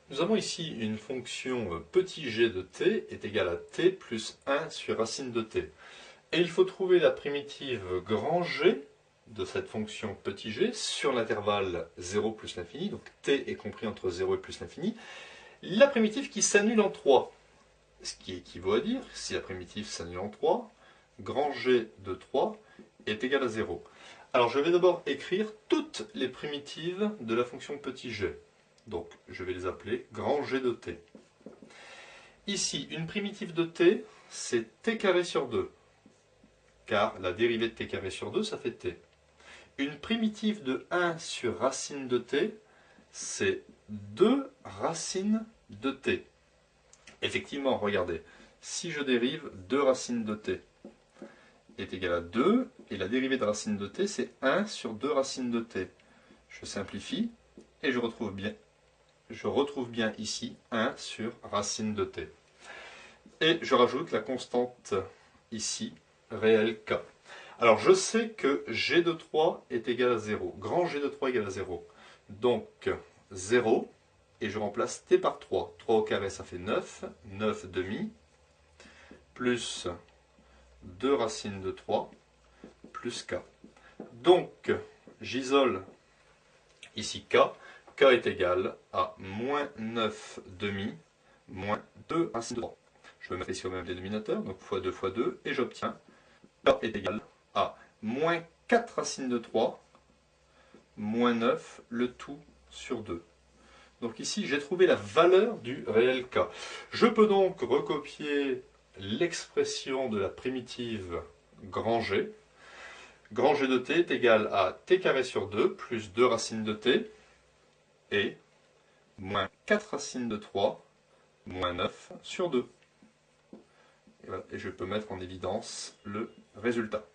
Nous avons ici une fonction petit g de t est égale à t plus 1 sur racine de t. Et il faut trouver la primitive grand G de cette fonction petit g sur l'intervalle 0 plus l'infini, donc t est compris entre 0 et plus l'infini, la primitive qui s'annule en 3. Ce qui équivaut à dire, si la primitive s'annule en 3, grand G de 3 est égal à 0. Alors je vais d'abord écrire toutes les primitives de la fonction petit g. Donc je vais les appeler grand G de t. Ici, une primitive de t, c'est t carré sur 2. Car la dérivée de t carré sur 2, ça fait t. Une primitive de 1 sur racine de t, c'est 2 racines de t. Effectivement, regardez, si je dérive 2 racines de t est égal à 2, et la dérivée de racine de t, c'est 1 sur 2 racines de t. Je simplifie, et je retrouve bien ici 1 sur racine de t. Et je rajoute la constante ici, réelle k. Alors je sais que g de 3 est égal à 0. Grand G de 3 est égal à 0. Donc 0, et je remplace t par 3. 3 au carré, ça fait 9. 9 demi, plus 2 racines de 3, plus k. Donc j'isole ici k. K est égal à moins 9 demi, moins 2 racines de 3. Je vais mettre ici au même dénominateur, donc fois 2 fois 2, et j'obtiens k est égal à moins 4 racines de 3, moins 9, le tout sur 2. Donc ici, j'ai trouvé la valeur du réel k. Je peux donc recopier l'expression de la primitive grand G. Grand G de t est égal à t carré sur 2 plus 2 racines de t et moins 4 racines de 3 moins 9 sur 2. Et, voilà. Et je peux mettre en évidence le résultat.